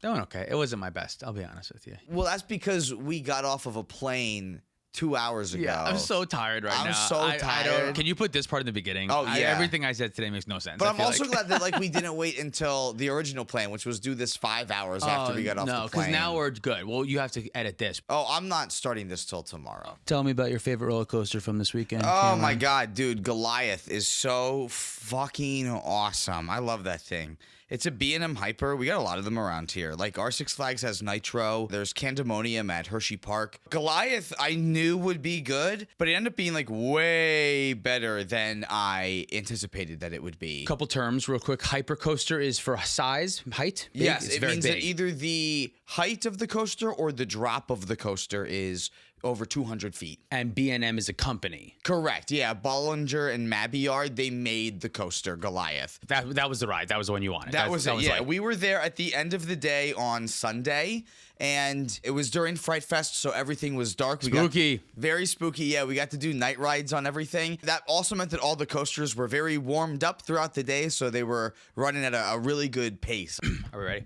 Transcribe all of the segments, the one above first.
That went okay. It wasn't my best. I'll be honest with you. Well, that's because we got off of a plane 2 hours ago. Yeah, I'm so tired right now. I'm so tired. Can you put this part in the beginning? Oh, yeah. Everything I said today makes no sense. But I'm also glad that like we didn't wait until the original plan, which was do this 5 hours after we got off the plane. No, because now we're good. Well, you have to edit this. Oh, I'm not starting this till tomorrow. Tell me about your favorite roller coaster from this weekend. Oh, Cameron. my God, dude. Goliath is so fucking awesome. I love that thing. It's a B&M Hyper. We got a lot of them around here. Like, our Six Flags has Nitro. There's Candemonium at Hershey Park. Goliath, I knew would be good, but it ended up being, like, way better than I anticipated that it would be. Couple terms real quick. Hyper coaster is for height. Big. Yes, it's it very means big. that either the height of the coaster or the drop of the coaster is over 200 feet. And B&M is a company. Correct. Yeah, Bollinger and Mabillard, they made the coaster Goliath. That was the ride. That was the one you wanted. That was it. Yeah, like- we were there at the end of the day on Sunday, and it was during Fright Fest, so everything was dark. Spooky. Very spooky. Yeah, we got to do night rides on everything. That also meant that all the coasters were very warmed up throughout the day, so they were running at a really good pace. Are we ready?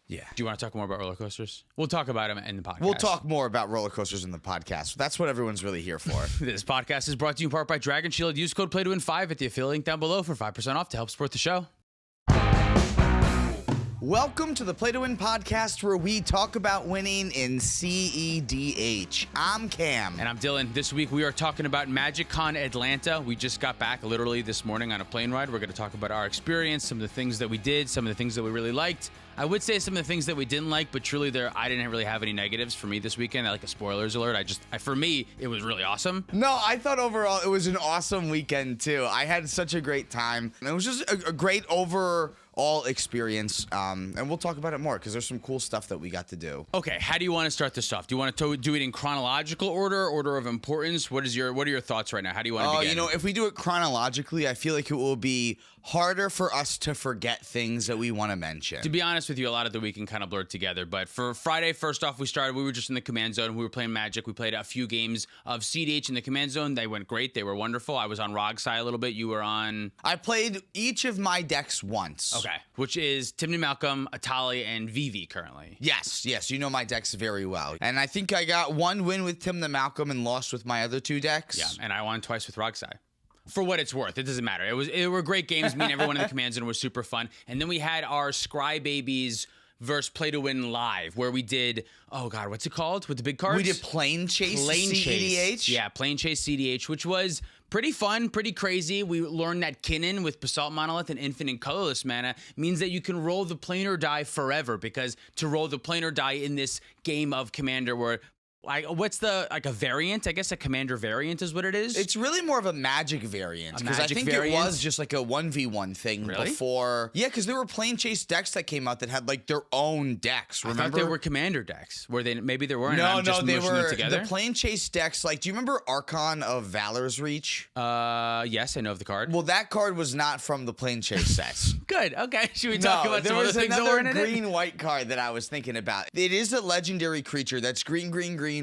Yeah. Do you want to talk more about roller coasters? We'll talk about them in the podcast. We'll talk more about roller coasters in the podcast. That's what everyone's really here for. This podcast is brought to you in part by Dragon Shield. Use code PLAYTOWIN5 at the affiliate link down below for 5% off to help support the show. Welcome to the Play to Win podcast, where we talk about winning in CEDH. I'm Cam. And I'm Dylan. This week we are talking about MagicCon Atlanta. We just got back literally this morning on a plane ride. We're going to talk about our experience, some of the things that we did, some of the things that we really liked. I would say some of the things that we didn't like, but truly I didn't really have any negatives for me this weekend. Like a spoilers alert. For me, it was really awesome. No, I thought overall it was an awesome weekend too. I had such a great time. It was just a great overall experience. And we'll talk about it more because there's some cool stuff that we got to do. Okay, how do you want to start this off? Do you want to do it in chronological order of importance? What are your thoughts right now? How do you want to begin? If we do it chronologically, I feel like it will be harder for us to forget things that we want to mention. To be honest with you, a lot of the weekend kind of blurred together. But for Friday, first off, we were just in the command zone. We were playing Magic. We played a few games of CDH in the command zone. They went great. They were wonderful. I was on Rogsai a little bit. You were on... I played each of my decks once. Okay. Which is Timney Malcolm, Atali, and Vivi currently. Yes. You know my decks very well. And I think I got one win with Timney Malcolm and lost with my other two decks. Yeah, and I won twice with Rogsai. For what it's worth, it doesn't matter. It were great games. Me and everyone in the command zone was super fun. And then we had our Scry Babies versus Play to Win live, where we did, oh God, what's it called? With the big cards? We did Plane Chase CEDH? Yeah, Plane Chase CEDH, which was pretty fun, pretty crazy. We learned that Kinnan with Basalt Monolith and Infinite Colorless Mana means that you can roll the planar die forever, because to roll the planar die in this game of Commander where... what's a variant? I guess a commander variant is what it is. It's really more of a Magic variant, because I think it was just like a 1v1 thing before. Yeah, because there were Plane Chase decks that came out that had like their own decks. Remember? I thought they were commander decks. Maybe they weren't. No, they were them together. The Plane Chase decks. Like, do you remember Archon of Valor's Reach? Yes, I know of the card. Well, that card was not from the Plane Chase sets. Good. Okay. Should we talk about some other things that were in it? There was another green-white card that I was thinking about. It is a legendary creature that's green,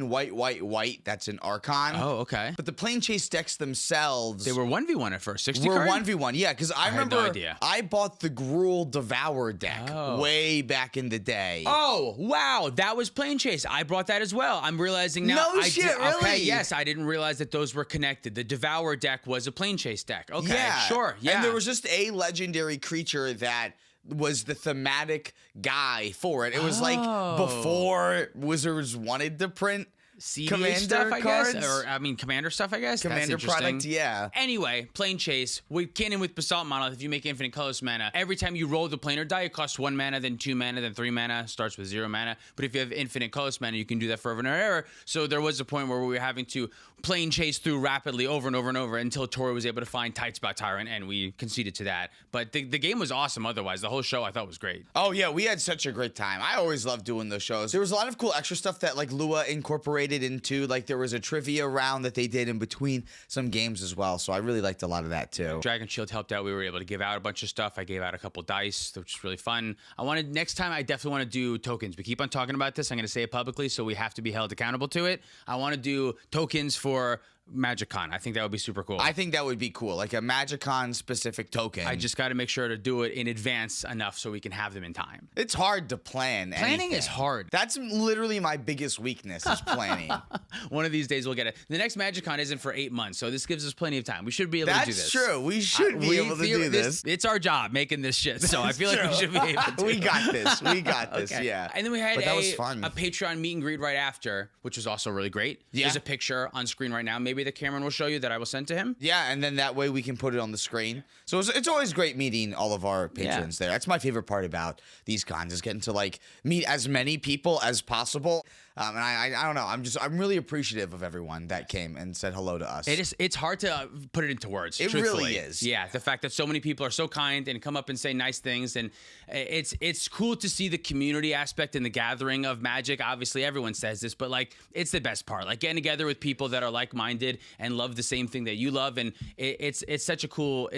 white, white. That's an Archon. Oh, okay. But the Plane Chase decks themselves... They were 1v1 at first. 60 were card? 1v1, yeah. Because I remember had no idea. I bought the Gruul Devour deck way back in the day. Oh, wow. That was Plane Chase. I brought that as well. I'm realizing now. No shit, really? Okay, yes. I didn't realize that those were connected. The Devour deck was a Plane Chase deck. Okay, yeah. Sure. Yeah. And there was just a legendary creature that was the thematic guy for it. It was like before Wizards wanted to print CDH stuff, I guess, or Commander stuff, I guess. Commander product, yeah. Anyway, Plane Chase with Kinnan with Basalt Monolith. If you make Infinite Colorless Mana, every time you roll the planar die, it costs 1 mana, then 2 mana, then 3 mana. Starts with 0 mana. But if you have Infinite Colorless Mana, you can do that forever and ever. So there was a point where we were having to Plane Chase through rapidly over and over and over until Tori was able to find Tight Spot Tyrant, and we conceded to that. But the game was awesome otherwise. The whole show I thought was great. Oh yeah, we had such a great time. I always love doing those shows. There was a lot of cool extra stuff that like Lua incorporated into, like there was a trivia round that they did in between some games as well. So I really liked a lot of that too. Dragon Shield helped out. We were able to give out a bunch of stuff. I gave out a couple dice, which is really fun. Next time I definitely want to do tokens. We keep on talking about this. I'm going to say it publicly, so we have to be held accountable to it. I want to do tokens for MagicCon. I think that would be super cool. I think that would be cool, like a MagicCon specific token. I just got to make sure to do it in advance enough so we can have them in time. It's hard to plan. Planning anything. is hard. That's literally my biggest weakness is planning. One of these days we'll get it. The next MagicCon isn't for 8 months, so this gives us plenty of time. We should be able to do this. That's true. We should be able to do this. It's our job making this shit, so I feel like we should be able to. We got this. We got this. Okay. Yeah. And then we had But that was fun. a Patreon meet and greet right after, which was also really great. Yeah. There's a picture on screen right now. Maybe that Cameron will show you that I will send to him. Yeah, and then that way we can put it on the screen. So it's always great meeting all of our patrons there. That's my favorite part about these cons is getting to like meet as many people as possible. And I don't know. I'm really appreciative of everyone that came and said hello to us. It's hard to put it into words. It truthfully. really is. Yeah, the fact that so many people are so kind and come up and say nice things, and it's cool to see the community aspect and the gathering of Magic. Obviously, everyone says this, but like it's the best part. Like getting together with people that are like-minded and love the same thing that you love, and it's such a cool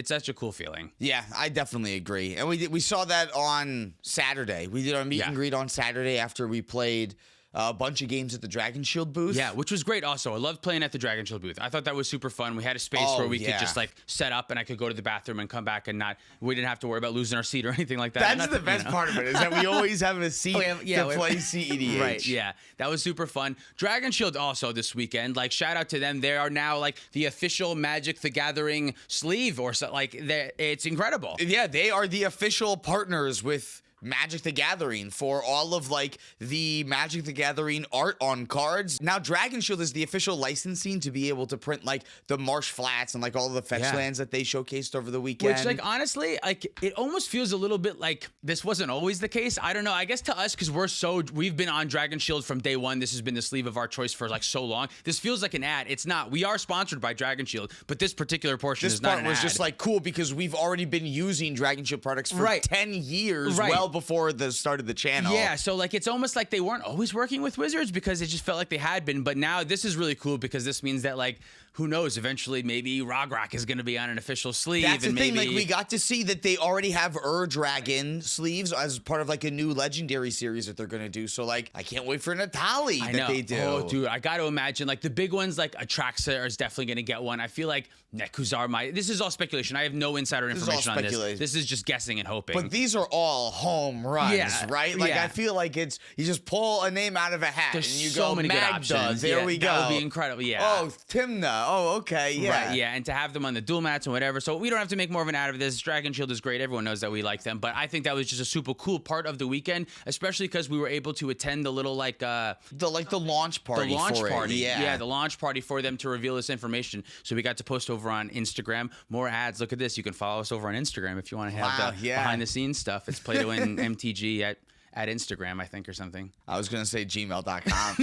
feeling. Yeah, I definitely agree. And we saw that on Saturday. We did our meet and greet on Saturday after we played a bunch of games at the Dragon Shield booth. Yeah, which was great also. I loved playing at the Dragon Shield booth. I thought that was super fun. We had a space where we could just like set up and I could go to the bathroom and come back and we didn't have to worry about losing our seat or anything like that. That's the best part of it is that we always have a seat to play CEDH. Right, yeah. That was super fun. Dragon Shield also this weekend. Like shout out to them. They are now like the official Magic the Gathering sleeve or so. Like it's incredible. Yeah, they are the official partners with Magic the Gathering for all of like the Magic the Gathering art on cards. Now Dragon Shield is the official licensing to be able to print like the Marsh Flats and like all of the fetch lands that they showcased over the weekend. Which like honestly, like it almost feels a little bit like this wasn't always the case. I don't know. I guess to us, because we've been on Dragon Shield from day one. This has been the sleeve of our choice for like so long. This feels like an ad. It's not. We are sponsored by Dragon Shield, but this particular portion is not an ad. This part was just like cool because we've already been using Dragon Shield products for 10 years, well before the start of the channel. Yeah, so like it's almost like they weren't always working with Wizards because it just felt like they had been. But now this is really cool because this means that like who knows, eventually maybe Rograk is going to be on an official sleeve. That's and the thing, maybe... like we got to see that they already have Dragon sleeves as part of like a new Legendary series that they're going to do. So like I can't wait for Natali that they do. Oh, dude, I got to imagine like the big ones like Atraxa is definitely going to get one. I feel like Nekuzar this is all speculation. I have no insider information on this. This is just guessing and hoping. But these are all home runs, right? Like I feel like it's you just pull a name out of a hat and you so go many good Magda. options. There we go. That would be incredible. Yeah. Oh, Timna. Oh, okay. Yeah. Right, yeah, and to have them on the dual mats and whatever. So we don't have to make more of an ad of this. Dragon Shield is great. Everyone knows that we like them. But I think that was just a super cool part of the weekend, especially because we were able to attend the little like the launch party. The launch for party. It. Yeah, the launch party for them to reveal this information. So we got to post over on Instagram. More ads. Look at this. You can follow us over on Instagram if you want to have the behind the scenes stuff. It's Play to Win MTG at Instagram, I think, or something. I was going to say gmail.com.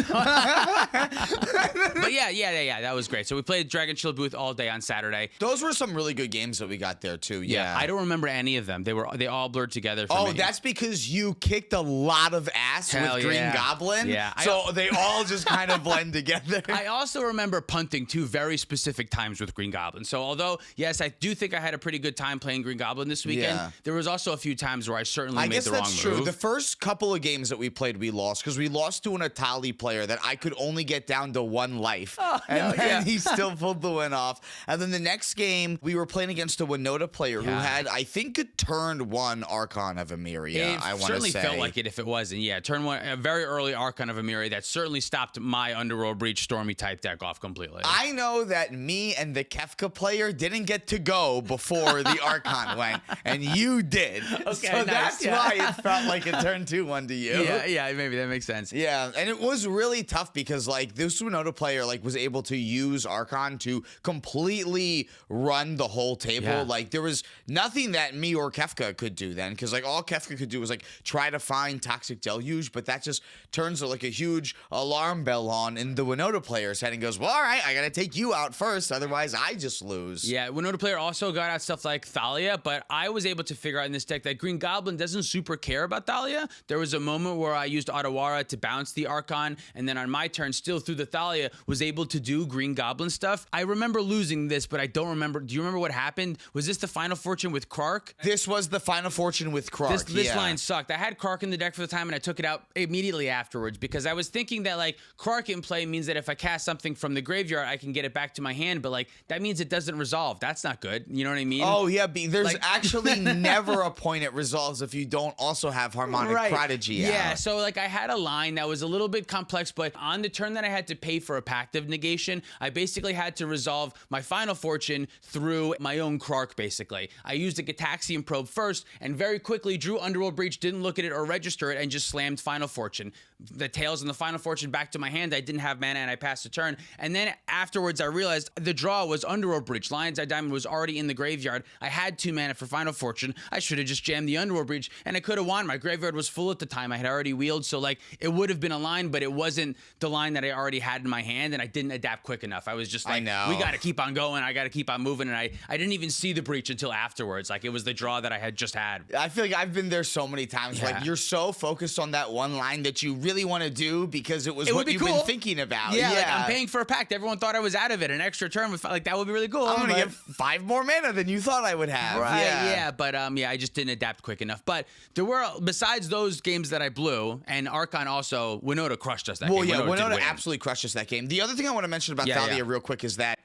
But yeah, that was great. So we played Dragon Shield booth all day on Saturday. Those were some really good games that we got there too. Yeah. I don't remember any of them. They all blurred together for me. Oh, that's because you kicked a lot of ass with Green Goblin. Yeah. So they all just kind of blend together. I also remember punting two very specific times with Green Goblin. So although, yes, I do think I had a pretty good time playing Green Goblin this weekend, there was also a few times where I certainly made the wrong move. I guess that's true. The first couple of games that we played, we lost because we lost to an Atali player that I could only get down to one life. And he still pulled the win off. And then the next game, we were playing against a Winota player who had, I think, a turn 1 Archon of Emeria, I want to say. It certainly felt like it if it wasn't. Yeah, turn 1, a very early Archon of Emeria that certainly stopped my Underworld Breach Stormy type deck off completely. I know that me and the Kefka player didn't get to go before the Archon went, and you did. Okay, so that's why it felt like it turned 2-1 to you. Yeah, maybe that makes sense. Yeah, and it was really tough because like this Winota player like was able to use Archon to completely run the whole table. Yeah. Like there was nothing that me or Kefka could do then because like all Kefka could do was like try to find Toxic Deluge, but that just turns like a huge alarm bell on in the Winota player's head and goes, well, all right, I gotta take you out first, otherwise I just lose. Yeah, Winota player also got out stuff like Thalia, but I was able to figure out in this deck that Green Goblin doesn't super care about Thalia, there was a moment where I used Otawara to bounce the Archon, and then on my turn, still through the Thalia, was able to do Green Goblin stuff. I remember losing this, but I don't remember. Do you remember what happened? Was this the Final Fortune with Krark? This was the Final Fortune with Krark. This line sucked. I had Krark in the deck for the time, and I took it out immediately afterwards because I was thinking that like Krark in play means that if I cast something from the graveyard, I can get it back to my hand, but like that means it doesn't resolve. That's not good. You know what I mean? Oh yeah, there's Like- actually never a point it resolves if you don't also have Harmonic Prodigy Yeah, out. so like I had a line that was a little bit complex, but on the turn that I had to pay for a Pact of Negation, I basically had to resolve my Final Fortune through my own Krark, basically. I used a Gataxian Probe first, and very quickly drew Underworld Breach, didn't look at it or register it, and just slammed Final Fortune. The tails and the Final Fortune back to my hand. I didn't have mana, and I passed the turn. And then afterwards, I realized the draw was Underworld Breach. Lion's Eye Diamond was already in the graveyard. I had 2 mana for Final Fortune. I should have just jammed the Underworld Breach, and I could have won. My graveyard was full at the time. I had already wheeled, so like it would have been a line, but it wasn't the line that I already had in my hand, and I didn't adapt quick enough. I was just like, we got to keep on going. I got to keep on moving, and I didn't even see the breach until afterwards. Like it was the draw that I had just had. I feel like I've been there so many times. Yeah. Like you're so focused on that one line that you really want to do because it was what you've been thinking about. Yeah, like I'm paying for a pact. Everyone thought I was out of it. An extra turn would like that would be really cool. I'm gonna get 5 more mana than you thought I would have. Right, yeah, but I just didn't adapt quick enough. But there were, besides those games that I blew, and Archon also, Winota crushed us that game. Winota absolutely crushed us that game. The other thing I want to mention about Thalia real quick is that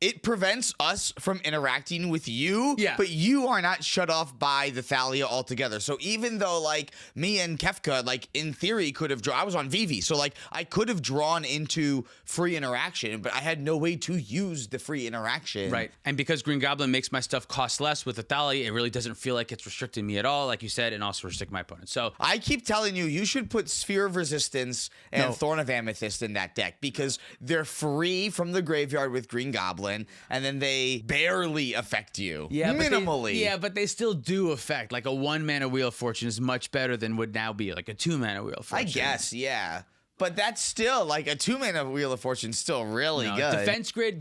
it prevents us from interacting with you, but you are not shut off by the Thalia altogether. So even though like me and Kefka, like in theory could have I was on Vivi, so like I could have drawn into free interaction, but I had no way to use the free interaction. Right. And because Green Goblin makes my stuff cost less with the Thalia, it really doesn't feel like it's restricting me at all, like you said, and also restrict my opponent. So I keep telling you should put Sphere of Resistance and Thorn of Amethyst in that deck because they're free from the graveyard with Green Goblin, and then they barely affect you. Yeah, minimally. But they still do affect. Like a 1 mana Wheel of Fortune is much better than would now be like a 2 mana Wheel of Fortune. I guess, yeah. But that's still like a 2 mana Wheel of Fortune, still really good.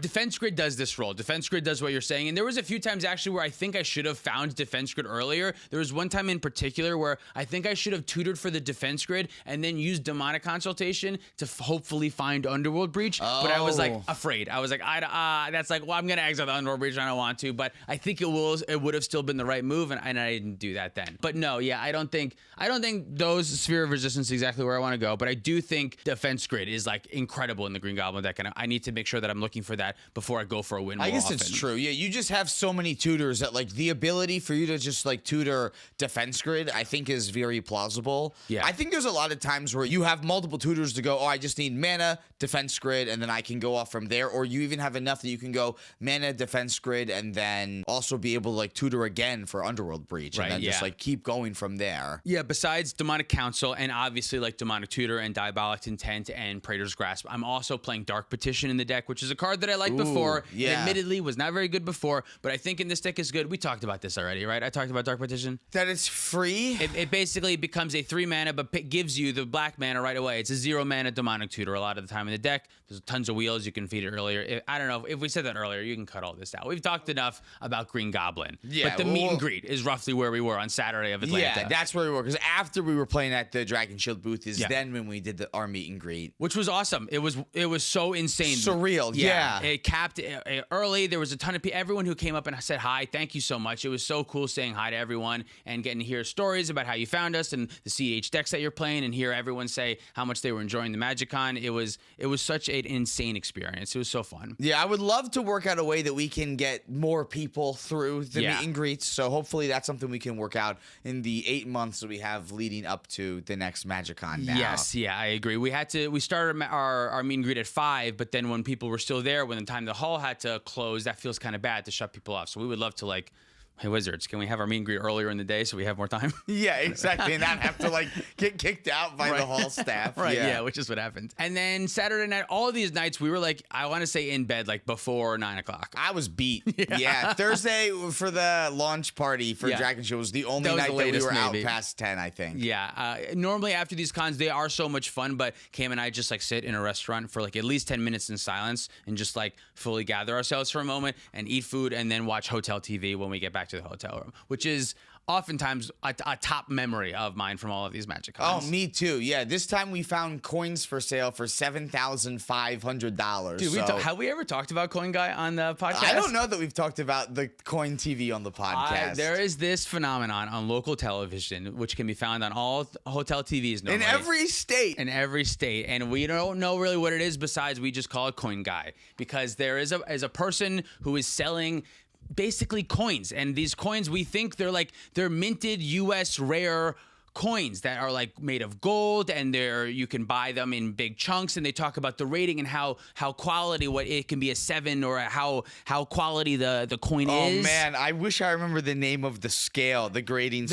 Defense Grid does this role. Defense Grid does what you're saying. And there was a few times actually where I think I should have found Defense Grid earlier. There was one time in particular where I think I should have tutored for the Defense Grid and then used Demonic Consultation to hopefully find Underworld Breach. But I was like afraid. I was like, that's like, well, I'm gonna exile the Underworld Breach. I don't want to, but I think it would have still been the right move, and I didn't do that then. But no, yeah, I don't think those Sphere of Resistance is exactly where I want to go. But I do think Defense Grid is like incredible in the Green Goblin deck, and I need to make sure that I'm looking for that before I go for a win. I guess it's true. Yeah, you just have so many tutors that like the ability for you to just like tutor Defense Grid, I think is very plausible. Yeah, I think there's a lot of times where you have multiple tutors to go, I just need mana, Defense Grid, and then I can go off from there. Or you even have enough that you can go mana, Defense Grid, and then also be able to like tutor again for Underworld Breach, and then just like keep going from there. Yeah, besides Demonic Council and obviously like Demonic Tutor and Diabolic Intent and Praetor's Grasp, I'm also playing Dark Petition in the deck, which is a card that I liked before. Yeah. It admittedly was not very good before, but I think in this deck is good. We talked about this already, right? I talked about Dark Petition. That it's free? It basically becomes a 3 mana, but gives you the black mana right away. It's a 0 mana Demonic Tutor a lot of the time in the deck. There's tons of wheels. You can feed it earlier. I don't know. If we said that earlier, you can cut all this out. We've talked enough about Green Goblin. Yeah, but the meet and greet is roughly where we were on Saturday of Atlanta. Yeah, that's where we were. Because after we were playing at the Dragon Shield booth is then when we did our meet and greet. Which was awesome. It was so insane. Surreal, yeah. It capped early. There was a ton of people. Everyone who came up and said hi, thank you so much. It was so cool saying hi to everyone and getting to hear stories about how you found us and the CH decks that you're playing and hear everyone say how much they were enjoying the MagicCon. It was such an insane experience. It was so fun. Yeah, I would love to work out a way that we can get more people through the meet and greets. So hopefully that's something we can work out in the 8 months that we have leading up to the next MagicCon now. Yes, yeah, I agree. We started our meet and greet at 5, but then when people were still there, when the time the hall had to close, that feels kind of bad to shut people off. So we would love to like, hey Wizards, can we have our meet and greet earlier in the day so we have more time? Yeah, exactly. And not have to like get kicked out by the hall staff. Right, yeah, which is what happened. And then Saturday night, all of these nights, we were like, I want to say in bed like before 9 o'clock. I was beat. Yeah. Thursday for the launch party for Dragon Show was the only night that we were out past 10, I think. Yeah. Normally after these cons, they are so much fun, but Cam and I just like sit in a restaurant for like at least 10 minutes in silence and just like fully gather ourselves for a moment and eat food and then watch hotel TV when we get back to the hotel room, which is oftentimes a top memory of mine from all of these MagicCons. Oh, me too. Yeah, this time we found coins for sale for $7,500. Dude, have we ever talked about Coin Guy on the podcast? I don't know that we've talked about the Coin TV on the podcast. There is this phenomenon on local television, which can be found on all hotel TVs normally. In every state. In every state. And we don't know really what it is besides we just call it Coin Guy. Because there is a person who is selling basically coins. And these coins, we think they're minted US rare coins that are like made of gold, and you can buy them in big chunks, and they talk about the rating and how quality, what it can be a 7, or how quality the coin is. Oh man, I wish I remember the name of the scale, the grading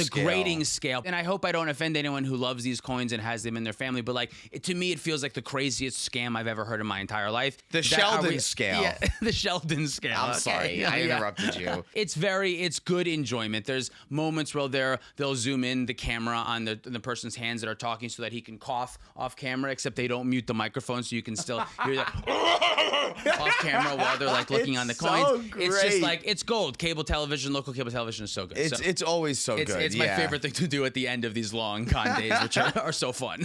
scale. And I hope I don't offend anyone who loves these coins and has them in their family, but to me it feels like the craziest scam I've ever heard in my entire life. The Sheldon scale. Yeah, the Sheldon scale. I'm sorry, I interrupted you. It's good enjoyment. There's moments where they'll zoom in the camera on the person's hands that are talking so that he can cough off camera, except they don't mute the microphone, so you can still hear that off camera while they're like looking on the coins. So great. It's just like, it's gold. Local cable television is so good. It's always so good. It's my favorite thing to do at the end of these long con days, which are so fun.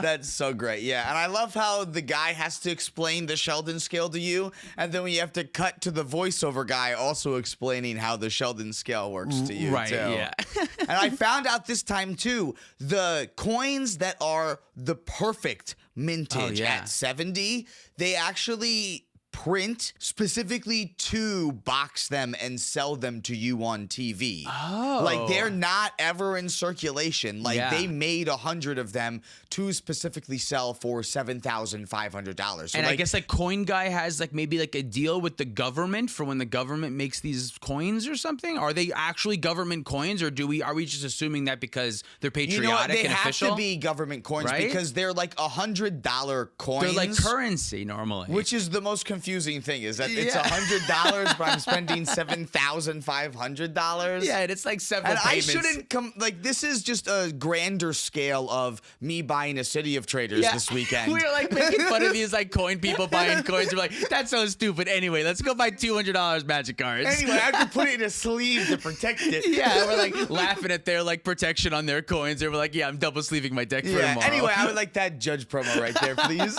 That's so great. Yeah. And I love how the guy has to explain the Sheldon scale to you, and then we have to cut to the voiceover guy also explaining how the Sheldon scale works to you. Right, too. yeah. And I found out this time too, the coins that are the perfect mintage at 70, they actually print specifically to box them and sell them to you on TV. Oh. Like, they're not ever in circulation. Like, they made 100 of them to specifically sell for $7,500. So and I guess Coin Guy has maybe a deal with the government for when the government makes these coins or something. Are they actually government coins, or are we just assuming that because they're patriotic and official? They have to be government coins, right? Because they're like $100 coins. They're like currency normally, which is the most confusing thing, is that it's $100, but I'm spending $7,500. Yeah, and it's like several and payments. I shouldn't come. This is just a grander scale of me buying a City of Traders this weekend. We were making fun of these coin people buying coins. We're like, that's so stupid. Anyway, let's go buy $200 Magic cards. Anyway, I have to put it in a sleeve to protect it. Yeah, we're laughing at their protection on their coins. And we're like, yeah, I'm double sleeving my deck for tomorrow. Anyway, I would like that Judge promo right there, please.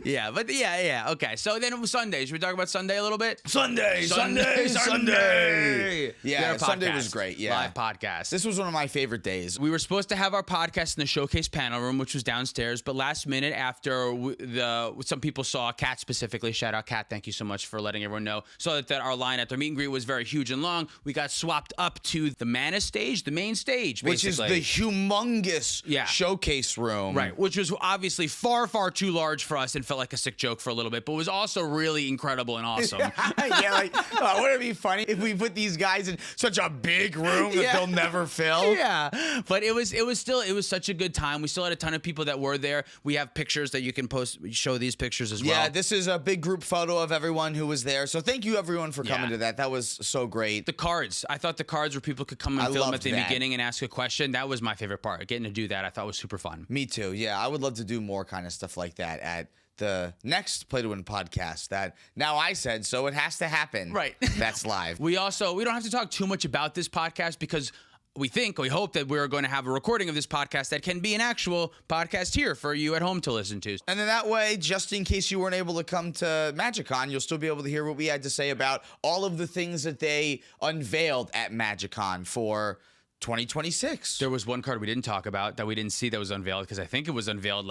Yeah, but okay. So then Sunday. Should we talk about Sunday a little bit? Sunday. Yeah, Sunday was great. Yeah, live podcast. This was one of my favorite days. We were supposed to have our podcast in the showcase panel room, which was downstairs, but last minute, after some people saw, Kat specifically, shout out Kat, thank you so much for letting everyone know, saw that our line at the meet and greet was very huge and long. We got swapped up to the Mana stage, the main stage, basically. Which is the humongous showcase room. Right, which was obviously far, far too large for us and felt like a sick joke for a little bit, but was also really incredible and awesome. Wouldn't it be funny if we put these guys in such a big room that they'll never fill? Yeah, but it was such a good time. We still had a ton of people that were there. We have pictures that you can show these pictures as well. Yeah, this is a big group photo of everyone who was there. So thank you everyone for coming to that. That was so great. The cards. I thought the cards where people could come and film at the beginning and ask a question. That was my favorite part. Getting to do that, I thought was super fun. Me too. Yeah, I would love to do more kind of stuff like that at the next Play to Win podcast that now I said, so it has to happen. Right. That's live. We don't have to talk too much about this podcast because we hope that we're going to have a recording of this podcast that can be an actual podcast here for you at home to listen to. And then that way, just in case you weren't able to come to MagicCon, you'll still be able to hear what we had to say about all of the things that they unveiled at MagicCon for 2026. There was one card we didn't talk about that we didn't see that was unveiled because I think it was unveiled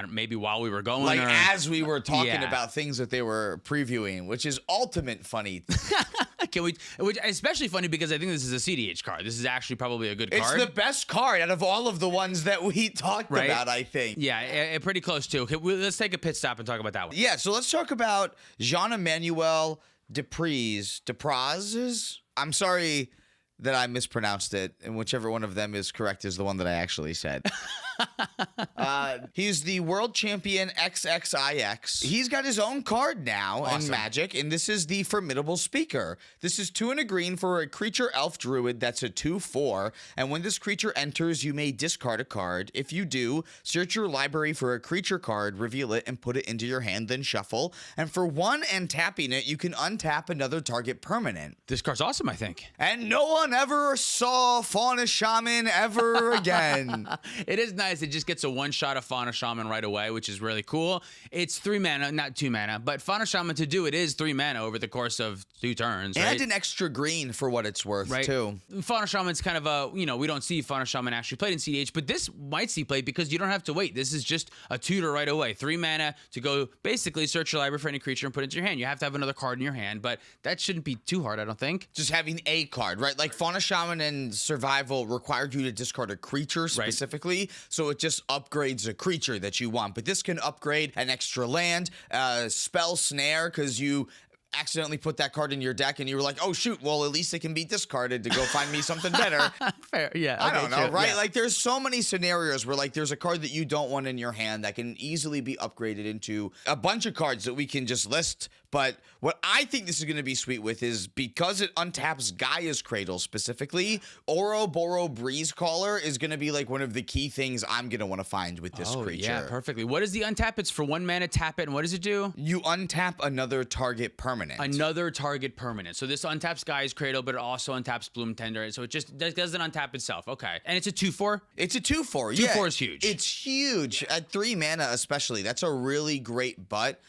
maybe while we were going. As we were talking about things that they were previewing, which is ultimate funny. Which especially funny because I think this is a CDH card. This is actually probably a good card. It's the best card out of all of the ones that we talked about, I think. Yeah, pretty close too. Okay, let's take a pit stop and talk about that one. Yeah, so let's talk about Jean-Emmanuel Depraz. I'm sorry that I mispronounced it, and whichever one of them is correct is the one that I actually said. He's the world champion XXIX. He's got his own card now in Magic, and this is the Formidable Speaker. This is 2 and a green for a creature elf druid that's a 2/4, and when this creature enters, you may discard a card. If you do, search your library for a creature card, reveal it, and put it into your hand, then shuffle. And for 1 and tapping it, you can untap another target permanent. This card's awesome, I think. And no one ever saw Fauna Shaman ever again. It is nice. It just gets a one-shot of Fauna Shaman right away, which is really cool. It's 3 mana, not 2 mana, but Fauna Shaman to do it is 3 mana over the course of 2 turns, right? And an extra green for what it's worth, too. Fauna Shaman's kind of a, we don't see Fauna Shaman actually played in CDH, but this might see play because you don't have to wait. This is just a tutor right away. 3 mana to go basically search your library for any creature and put it into your hand. You have to have another card in your hand, but that shouldn't be too hard, I don't think. Just having a card, right? Like Fauna Shaman and Survival required you to discard a creature specifically, so it just upgrades a creature that you want. But this can upgrade an extra land, spell snare, because you accidentally put that card in your deck and you were like, oh shoot, well at least it can be discarded to go find me something better. Fair, yeah. I don't know, true, right? Yeah. Like there's so many scenarios where like there's a card that you don't want in your hand that can easily be upgraded into a bunch of cards that we can just list. But what I think this is going to be sweet with is because it untaps Gaia's Cradle specifically, Ouroboros Breeze Caller is going to be like one of the key things I'm going to want to find with this creature. Yeah, perfectly. What is the untap? It's for 1 mana, tap it, and what does it do? You untap another target permanent. Another target permanent. So this untaps Gaia's Cradle, but it also untaps Bloom Tender. So it just doesn't untap itself. Okay. And it's a 2/4? It's a 2/4. 2/4 is huge. It's huge. At 3 mana especially. That's a really great butt.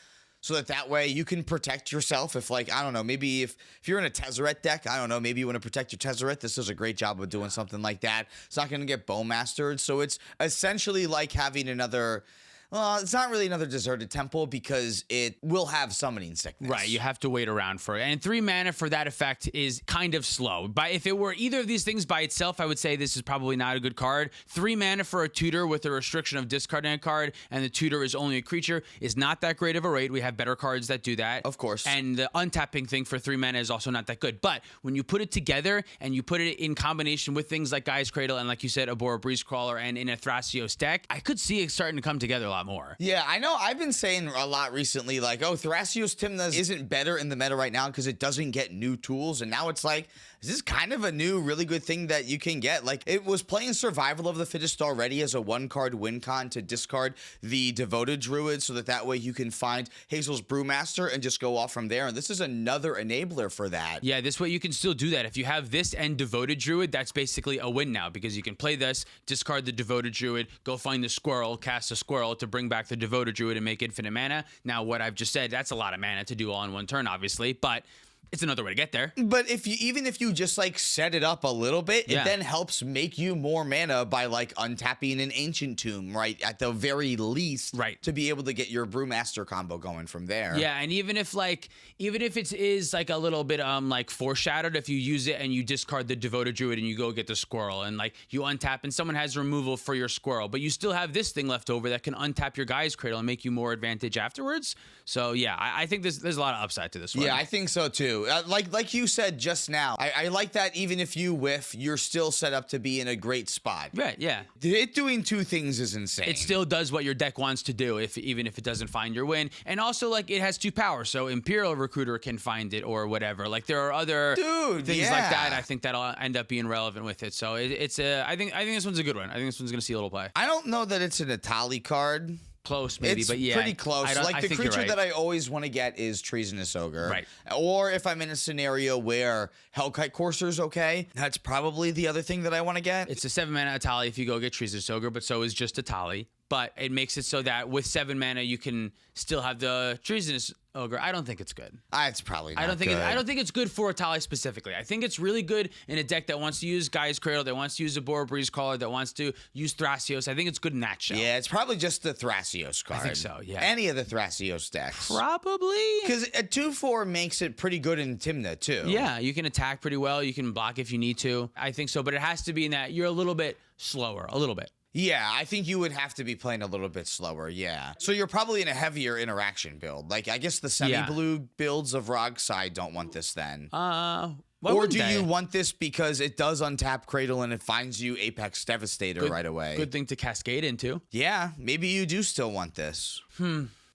So that way you can protect yourself if, like, I don't know, maybe if you're in a Tezzeret deck, I don't know, maybe you want to protect your Tezzeret. This does a great job of doing something like that. It's not going to get Bowmastered. So it's essentially like having another... Well, it's not really another deserted temple because it will have summoning sickness. Right, you have to wait around for it. And 3 mana for that effect is kind of slow. If it were either of these things by itself, I would say this is probably not a good card. 3 mana for a tutor with a restriction of discarding a card, and the tutor is only a creature, is not that great of a rate. We have better cards that do that. Of course. And the untapping thing for 3 mana is also not that good. But when you put it together and you put it in combination with things like Gaia's Cradle and, like you said, Ouroboros Breeze Crawler and in a Thrasios deck, I could see it starting to come together a lot more. Yeah, I know. I've been saying a lot recently, like, oh, Thrasios Tymna isn't better in the meta right now because it doesn't get new tools. And now it's like, this is kind of a new, really good thing that you can get. Like, it was playing Survival of the Fittest already as a 1-card win con to discard the Devoted Druid so that way you can find Hazel's Brewmaster and just go off from there. And this is another enabler for that. Yeah, this way you can still do that. If you have this and Devoted Druid, that's basically a win now because you can play this, discard the Devoted Druid, go find the squirrel, cast a squirrel to bring back the Devoted Druid and make infinite mana. Now, what I've just said, that's a lot of mana to do all in one turn, obviously, but it's another way to get there. But even if you just like set it up a little bit, it then helps make you more mana by like untapping an Ancient Tomb, right? At the very least, right, to be able to get your Brewmaster combo going from there. Yeah, and even if it is like a little bit like foreshadowed, if you use it and you discard the Devoted Druid and you go get the squirrel and like you untap and someone has removal for your squirrel, but you still have this thing left over that can untap your Gaia's Cradle and make you more advantage afterwards. So yeah, I think there's a lot of upside to this one. Yeah, I think so too. Like you said just now, I like that even if you whiff, you're still set up to be in a great spot. Right, yeah. It doing 2 things is insane. It still does what your deck wants to do, even if it doesn't find your win. And also, like, it has 2 powers, so Imperial Recruiter can find it or whatever. Like, there are other things like that. I think that'll end up being relevant with it. So I think this one's a good one. I think this one's gonna see a little play. I don't know that it's an Atali card. Close, maybe, but yeah. It's pretty close. Like, the creature right. that I always want to get is Treasonous Ogre. Right. Or if I'm in a scenario where Hellkite Courser's okay, that's probably the other thing that I want to get. It's a 7 mana Atali if you go get Treasonous Ogre, but so is just Atali. But it makes it so that with 7 mana, you can still have the Treasonous Ogre. I don't think it's good. It's probably not I don't think good. I don't think it's good for Atali specifically. I think it's really good in a deck that wants to use Gaia's Cradle, that wants to use Ouroboros Breeze Caller, that wants to use Thrasios. I think it's good in that shell. Yeah, it's probably just the Thrasios card. I think so, yeah. Any of the Thrasios decks. Probably. Because a 2/4 makes it pretty good in Tymna, too. Yeah, you can attack pretty well. You can block if you need to. I think so, but it has to be in that you're a little bit slower, a little bit. Yeah, I think you would have to be playing a little bit slower, yeah. So you're probably in a heavier interaction build. Like, I guess the semi-blue builds of Rogside don't want this then. Why or wouldn't do they? you want this because it does untap Cradle and it finds you Apex Devastator right away? Good thing to cascade into. Yeah, maybe you do still want this.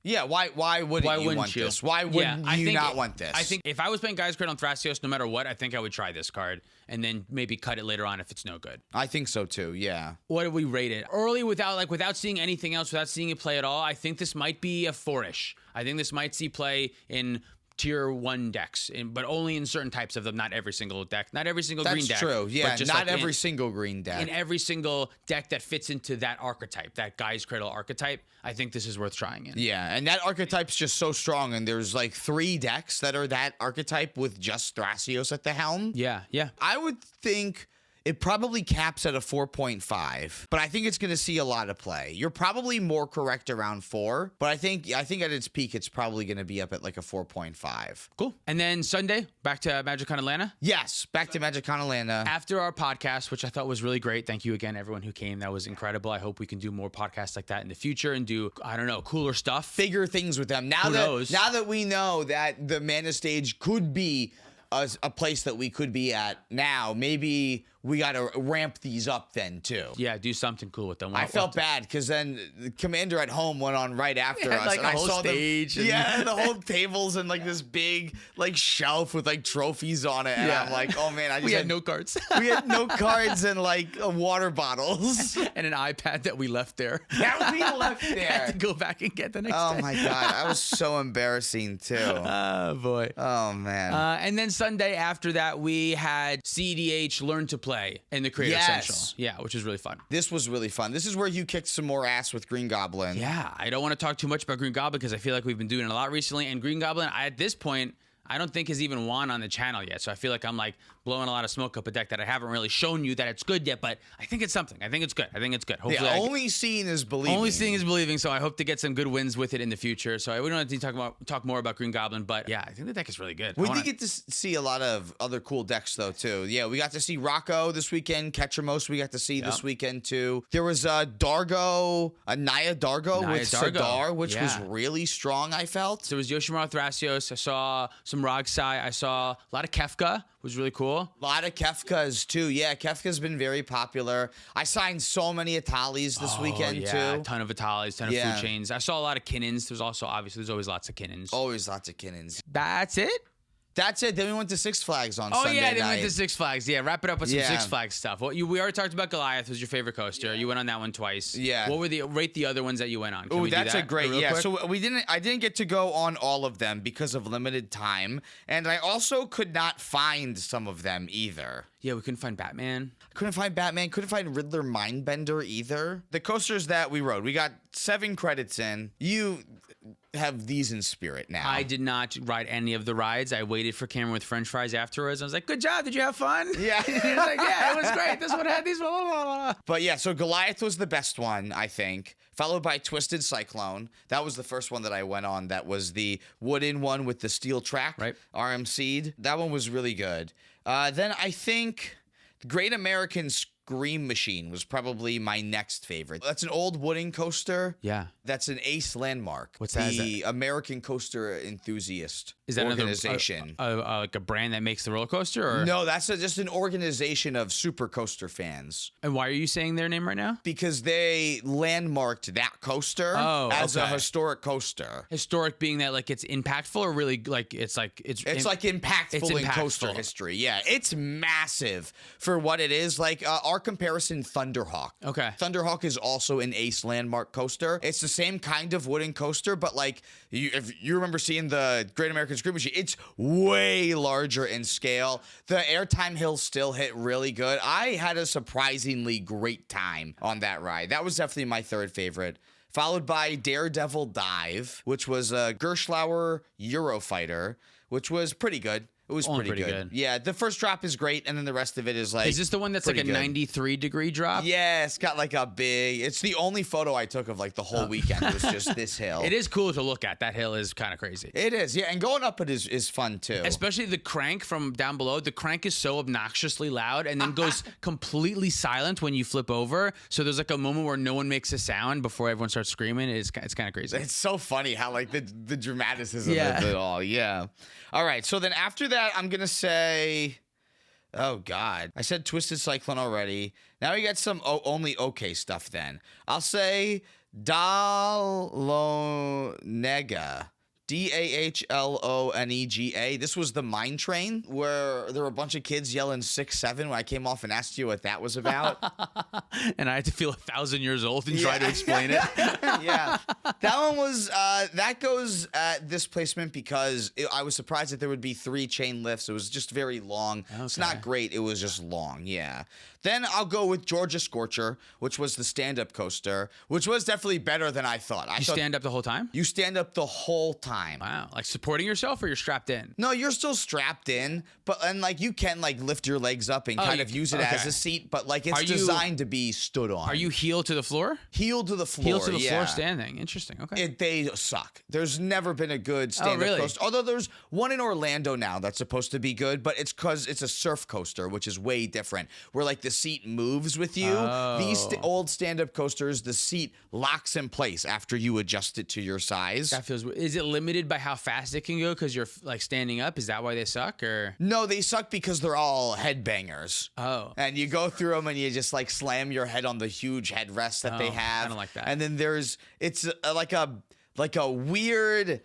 Yeah, why wouldn't you want this? Why wouldn't you not want this? I think if I was playing Gaia's Cradle on Thrasios, no matter what, I think I would try this card and then maybe cut it later on if it's no good. I think so too, yeah. What did we rate it? Early without seeing anything else, without seeing it play at all, I think this might be a 4-ish. I think this might see play in tier 1 decks, but only in certain types of them, not every single deck. Not every single green deck. That's true, yeah, but just not like every single green deck. In every single deck that fits into that archetype, that Gaia's Cradle archetype, I think this is worth trying in. Yeah, and that archetype's just so strong, and there's like 3 decks that are that archetype with just Thrasios at the helm. Yeah. I would think it probably caps at a 4.5, but I think it's going to see a lot of play. You're probably more correct around 4, but I think at its peak, it's probably going to be up at like a 4.5. Cool. And then Sunday, back to MagicCon Atlanta. Yes, back to MagicCon Atlanta. After our podcast, which I thought was really great. Thank you again, everyone who came. That was incredible. I hope we can do more podcasts like that in the future and do, I don't know, cooler stuff. Bigger things with them. Now that we know that the Mana stage could be a place that we could be at now, maybe we got to ramp these up then too. Yeah, do something cool with them. I felt bad because then the Commander at Home went on right after us, like and a I whole saw stage. the whole tables and like this big like shelf with like trophies on it, and I'm like, oh man, we had no cards. We had no cards and like water bottles and an iPad that we left there. That we left there. Had to go back and get the next day. Oh my god, I was so embarrassing too. Oh boy. Oh man. And then Sunday after that, we had CDH Learn to Play in the Creator Central. Yeah, which is really fun. This was really fun. This is where you kicked some more ass with Green Goblin. Yeah, I don't want to talk too much about Green Goblin because I feel like we've been doing it a lot recently. And Green Goblin, at this point, I don't think has even won on the channel yet. So I feel like I'm like blowing a lot of smoke up a deck that I haven't really shown you that it's good yet, but I think it's something. I think it's good. Hopefully, yeah, only seeing is believing. Only seeing is believing. So I hope to get some good wins with it in the future. So we don't have to talk more about Green Goblin, but yeah, I think the deck is really good. We did get to see a lot of other cool decks though too. Yeah, we got to see Rocco this weekend. Ketchamos we got to see this weekend too. There was Naya Dargo with Sadar, which was really strong. I felt. So it was Yoshimaru Thrasios. I saw some Rogsai. I saw a lot of Kefka. Was really cool. A lot of Kefkas too. Yeah, Kefka's been very popular. I signed so many Atalis this weekend too. A ton of Atalis, ton of food chains. I saw a lot of Kinnins. There's always lots of Kinnins. Always lots of Kinnins. That's it? That's it. Then we went to Six Flags on Sunday night. Then we went to Six Flags. Yeah, wrap it up with some Six Flags stuff. We already talked about Goliath. Was your favorite coaster? You went on that one twice. Yeah. What were rate the other ones that you went on? Oh, that's a great. Yeah. So I didn't get to go on all of them because of limited time, and I also could not find some of them either. Yeah, we couldn't find Batman. Couldn't find Riddler Mindbender either. The coasters that we rode, we got 7 credits in. You have these in spirit now. I did not ride any of the rides. I waited for Cameron with French fries afterwards. I was like, good job. Did you have fun? Yeah. He was like, yeah, it was great. This one had these. Blah, blah, blah. But yeah, so Goliath was the best one, I think. Followed by Twisted Cyclone. That was the first one that I went on. That was the wooden one with the steel track. Right. RMC'd. That one was really good. Then I think the Great American Scream Machine was probably my next favorite. That's an old wooden coaster. Yeah. That's an ACE landmark. What's that? The American Coaster Enthusiast Is that organization. Like a brand that makes the roller coaster? Or? No, that's just an organization of super coaster fans. And why are you saying their name right now? Because they landmarked that coaster as a historic coaster. Historic being that like it's impactful or really like it's impactful in coaster history. Yeah, it's massive for what it is. Like our comparison, Thunderhawk. Okay. Thunderhawk is also an ACE landmark coaster. It's the same kind of wooden coaster, but like if you remember seeing the Great American Scream Machine, it's way larger in scale. The airtime hills still hit really good. I had a surprisingly great time on that ride. That was definitely my third favorite. Followed by Daredevil Dive, which was a Gerschlauer Eurofighter, which was pretty good. It was pretty good. Yeah, the first drop is great, and then the rest of it is like. Is this the one that's like a 93-degree drop? Yeah, it's got like a big. It's the only photo I took of like the whole weekend was just this hill. It is cool to look at. That hill is kind of crazy. It is, yeah, and going up it is fun too. Especially the crank from down below. The crank is so obnoxiously loud, and then goes completely silent when you flip over. So there's like a moment where no one makes a sound before everyone starts screaming. It's kind of crazy. It's so funny how like the dramaticism of it all. Yeah. All right, so then after that, I'm gonna say Oh, God. I said Twisted Cyclone already. Now we got some only okay stuff then. I'll say Dalonega. Dahlonega. This was the mine train where there were a bunch of kids yelling 6-7 when I came off and asked you what that was about. And I had to feel 1,000 years old and try to explain it. Yeah. That one was, that goes at this placement because I was surprised that there would be 3 chain lifts. It was just very long. Okay. It's not great. It was just long. Yeah. Then I'll go with Georgia Scorcher, which was the stand-up coaster, which was definitely better than I thought. You stand up the whole time? You stand up the whole time. Wow. Like supporting yourself or you're strapped in? No, you're still strapped in, and like you can like lift your legs up and kind of use it as a seat, but like it's designed to be stood on. Are you heel to the floor? Heel to the floor. Heel to the floor standing. Interesting. Okay. They suck. There's never been a good stand-up coaster. Although there's one in Orlando now that's supposed to be good, but it's because it's a surf coaster, which is way different, where like the seat moves with you. These old stand-up coasters, the seat locks in place after you adjust it to your size. That feels. Is it limited by how fast it can go because you're like standing up? Is that why they suck? Or no, they suck because they're all headbangers. Oh, and you go through them and you just like slam your head on the huge headrest that they have. I don't like that. And then it's like a weird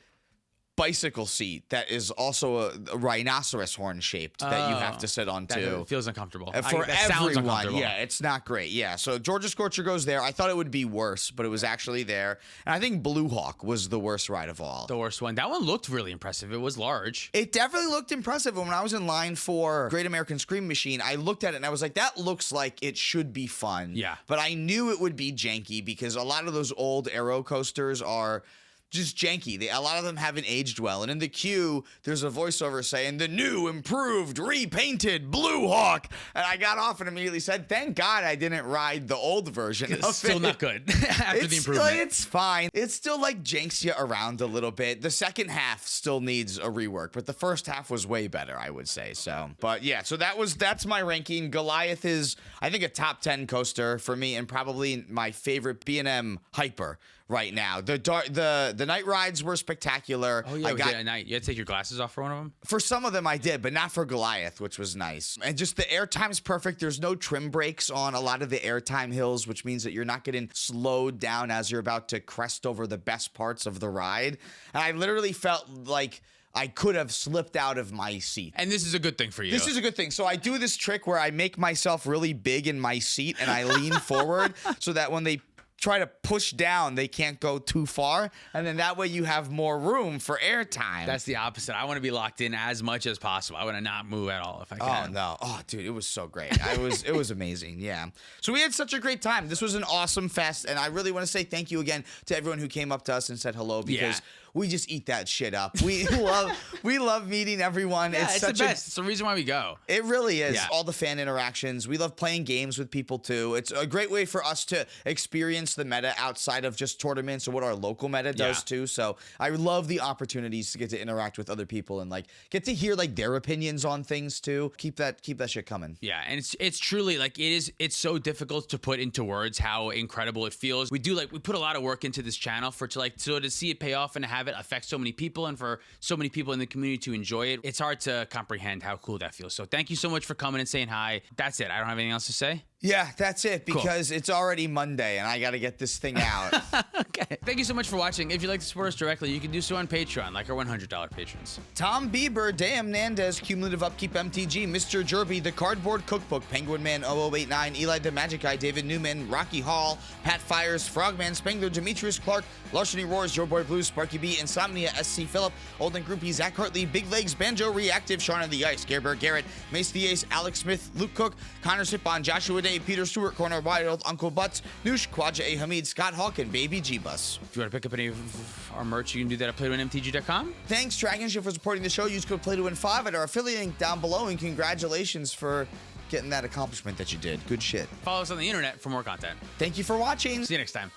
bicycle seat that is also a rhinoceros horn shaped that you have to sit on too. That feels uncomfortable. For sounds everyone, uncomfortable. yeah, it's not great. Yeah, so Georgia Scorcher goes there. I thought it would be worse, but it was actually there. And I think Blue Hawk was the worst ride of all. The worst one. That one looked really impressive. It was large. It definitely looked impressive. When I was in line for Great American Scream Machine, I looked at it and I was like, that looks like it should be fun. Yeah. But I knew it would be janky because a lot of those old Aero coasters are just janky. A lot of them haven't aged well. And in the queue, there's a voiceover saying, the new, improved, repainted Blue Hawk. And I got off and immediately said, thank God I didn't ride the old version. It's still not good after the improvement. It's fine. It still like janks you around a little bit. The second half still needs a rework, but the first half was way better, I would say. So, but yeah, so that's my ranking. Goliath is, I think, a top 10 coaster for me and probably my favorite B&M hyper right now. The night rides were spectacular. Oh yeah, we did at night. You had to take your glasses off for one of them? For some of them I did, but not for Goliath, which was nice. And just the airtime's perfect. There's no trim brakes on a lot of the airtime hills, which means that you're not getting slowed down as you're about to crest over the best parts of the ride. And I literally felt like I could have slipped out of my seat. And this is a good thing for you. This is a good thing. So I do this trick where I make myself really big in my seat and I lean forward so that when they try to push down, they can't go too far, and then that way you have more room for airtime. That's the opposite. I want to be locked in as much as possible. I want to not move at all if I can. Oh no. Oh dude, it was so great. It was amazing. Yeah. So we had such a great time. This was an awesome fest, and I really want to say thank you again to everyone who came up to us and said hello because we just eat that shit up. We love meeting everyone. Yeah, it's the best. It's the reason why we go. It really is. Yeah. All the fan interactions. We love playing games with people too. It's a great way for us to experience the meta outside of just tournaments or what our local meta does too. So I love the opportunities to get to interact with other people and like get to hear like their opinions on things too. Keep that shit coming. Yeah, and it's truly like it's so difficult to put into words how incredible it feels. We put a lot of work into this channel to see it pay off and have it affect so many people and for so many people in the community to enjoy it. It's hard to comprehend how cool that feels. So thank you so much for coming and saying hi. That's it. I don't have anything else to say. Yeah, that's it because it's already Monday and I got to get this thing out. Okay. Thank you so much for watching. If you'd like to support us directly, you can do so on Patreon, like our $100 patrons. Tom Bieber, Dan Nandez, Cumulative Upkeep MTG, Mr. Jerby, The Cardboard Cookbook, Penguin Man 0089, Eli the Magic Eye, David Newman, Rocky Hall, Pat Fires, Frogman Spengler, Demetrius Clark, Larceny Roars, Your Boy Blue, Sparky B, Insomnia, SC Phillip, Olden Groupie, Zach Hartley, Big Legs, Banjo Reactive, Shaun of the Ice, Garebear Garrett, Mace the Ace, Alex Smith, Luke Cook, Connor Sipon, Joshua Day, Peter Stewart, Corner Wild, Uncle Butts, Noosh, Quadja A. Hamid, Scott Hawk, and Baby G-Bus. If you want to pick up any of our merch, you can do that at PlayToWinMTG.com. Thanks, Dragonship, for supporting the show. Use code PlayToWin5 at our affiliate link down below, and congratulations for getting that accomplishment that you did. Good shit. Follow us on the internet for more content. Thank you for watching. See you next time.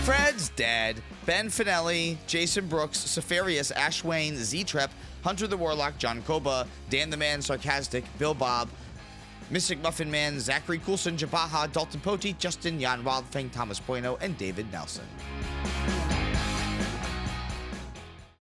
Fred's dead. Ben Finelli, Jason Brooks, Safarius, Ash Wayne, Z-Trep, Hunter the Warlock, John Koba, Dan the Man Sarcastic, Bill Bob, Mystic Muffin Man, Zachary Coulson, Jabaha, Dalton Poti, Justin, Jan Wildfang, Thomas Bueno, and David Nelson.